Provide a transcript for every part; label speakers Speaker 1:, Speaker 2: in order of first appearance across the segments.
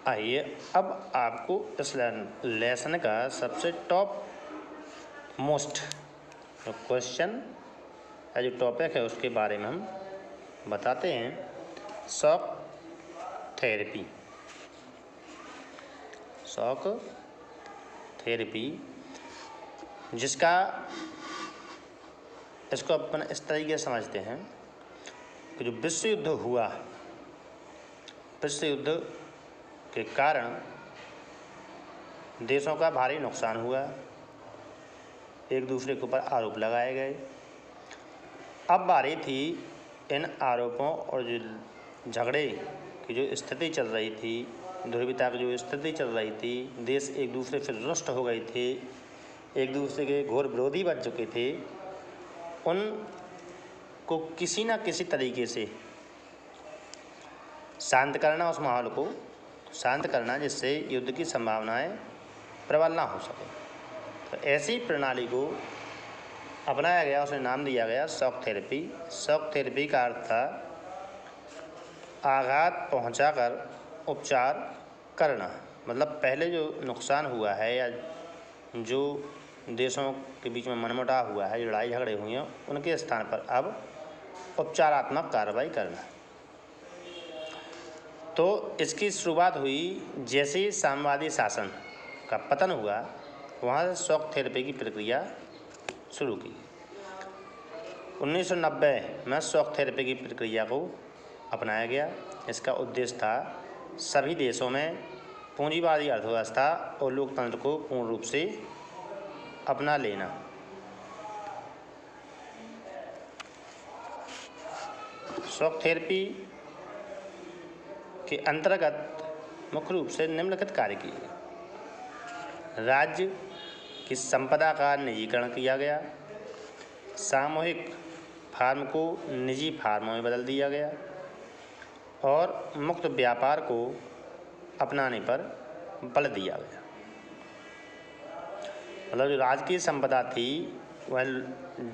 Speaker 1: आइए अब आपको इस लेसन का सबसे टॉप मोस्ट क्वेश्चन या जो टॉपिक है उसके बारे में हम बताते हैं। Shock therapy. शॉक थेरेपी जिसका इसको अपन इस तरीके से समझते हैं कि जो विश्व युद्ध हुआ, विश्व युद्ध के कारण देशों का भारी नुकसान हुआ, एक दूसरे के ऊपर आरोप लगाए गए। अब बारी थी इन आरोपों और जो झगड़े की जो स्थिति चल रही थी, ध्रुवीयता की जो स्थिति चल रही थी, देश एक दूसरे से रुष्ट हो गए थे, एक दूसरे के घोर विरोधी बन चुके थे, उनको किसी न किसी तरीके से शांत करना, उस माहौल को शांत करना जिससे युद्ध की संभावनाएं प्रबल ना हो सके। तो ऐसी प्रणाली को अपनाया गया, उसे नाम दिया गया शॉक थेरेपी। शॉक थेरेपी का अर्थ था आघात पहुंचाकर उपचार करना। मतलब पहले जो नुकसान हुआ है या जो देशों के बीच में मनमुटाव हुआ है, लड़ाई झगड़े हुए हैं, उनके स्थान पर अब उपचारात्मक कार्रवाई करना। तो इसकी शुरुआत हुई जैसे ही साम्यवादी शासन का पतन हुआ, वहाँ से शॉक थेरेपी की प्रक्रिया शुरू की। 1990 में शॉक थेरेपी की प्रक्रिया को अपनाया गया। इसका उद्देश्य था सभी देशों में पूंजीवादी अर्थव्यवस्था और लोकतंत्र को पूर्ण रूप से अपना लेना। शॉक थेरेपी के अंतर्गत मुख्य रूप से निम्नलिखित कार्य किए गए। राज्य की संपदा का निजीकरण किया गया, सामूहिक फार्म को निजी फार्मों में बदल दिया गया और मुक्त व्यापार को अपनाने पर बल दिया गया। मतलब जो राज्य की संपदा थी वह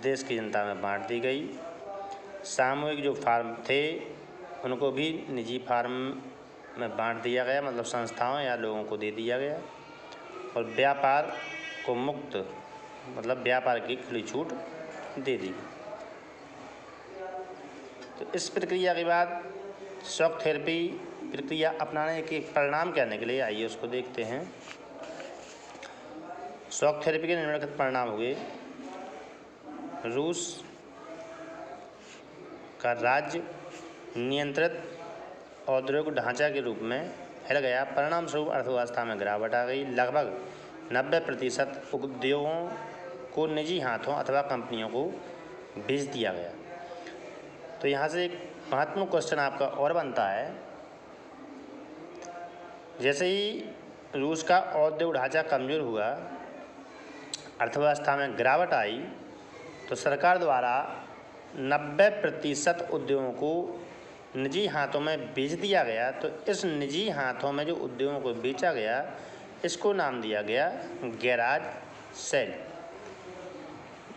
Speaker 1: देश की जनता में बांट दी गई, सामूहिक जो फार्म थे उनको भी निजी फार्म में बांट दिया गया, मतलब संस्थाओं या लोगों को दे दिया गया, और व्यापार को मुक्त मतलब व्यापार की खुली छूट दे दी। तो इस प्रक्रिया के बाद शॉक थेरेपी प्रक्रिया अपनाने के परिणाम क्या निकले, आइए उसको देखते हैं। शॉक थेरेपी के निम्नलिखित परिणाम हुए। रूस का राज्य नियंत्रित औद्योगिक ढांचा के रूप में फैल गया। परिणाम स्वरूप अर्थव्यवस्था में गिरावट आ गई। लगभग 90% उद्योगों को निजी हाथों अथवा कंपनियों को बेच दिया गया। तो यहाँ से एक महत्वपूर्ण क्वेश्चन आपका और बनता है, जैसे ही रूस का औद्योगिक ढांचा कमज़ोर हुआ, अर्थव्यवस्था में गिरावट आई, तो सरकार द्वारा 90% उद्योगों को निजी हाथों में बेच दिया गया। तो इस निजी हाथों में जो उद्योगों को बेचा गया, इसको नाम दिया गया गैराज सेल,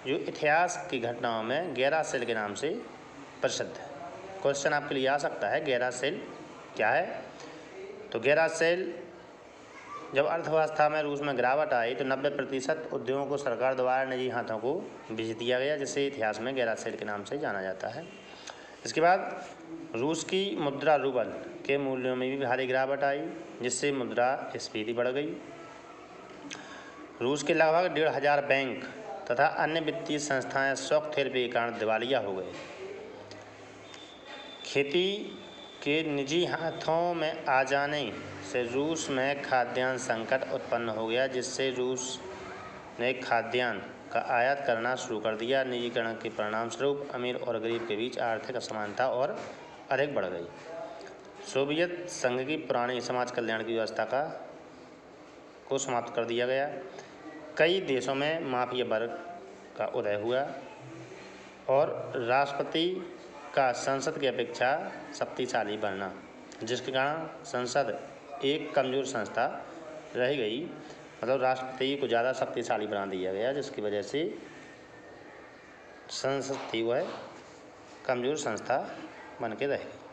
Speaker 1: जो इतिहास की घटनाओं में गैराज सेल के नाम से प्रसिद्ध है। क्वेश्चन आपके लिए आ सकता है गैराज सेल क्या है। तो गैराज सेल, जब अर्थव्यवस्था में रूस में गिरावट आई तो 90% उद्योगों को सरकार द्वारा निजी हाथों को बेच दिया गया, जिसे इतिहास में गैराज सेल के नाम से जाना जाता है। इसके बाद रूस की मुद्रा रूबल के मूल्यों में भी भारी गिरावट आई, जिससे मुद्रास्फीति बढ़ गई। रूस के लगभग 1500 बैंक तथा अन्य वित्तीय संस्थाएं शॉक थेरेपी के कारण दिवालिया हो गए। खेती के निजी हाथों में आ जाने से रूस में खाद्यान्न संकट उत्पन्न हो गया, जिससे रूस ने खाद्यान्न का आयात करना शुरू कर दिया। निजीकरण के परिणाम स्वरूप अमीर और गरीब के बीच आर्थिक असमानता और अधिक बढ़ गई। सोवियत संघ की पुरानी समाज कल्याण की व्यवस्था को समाप्त कर दिया गया। कई देशों में माफिया वर्ग का उदय हुआ और राष्ट्रपति का संसद की अपेक्षा शक्तिशाली बनना, जिसके कारण संसद एक कमज़ोर संस्था रह गई। मतलब राष्ट्रपति को ज़्यादा शक्तिशाली बना दिया गया, जिसकी वजह से संसद थी वह कमज़ोर संस्था बन के रह गई।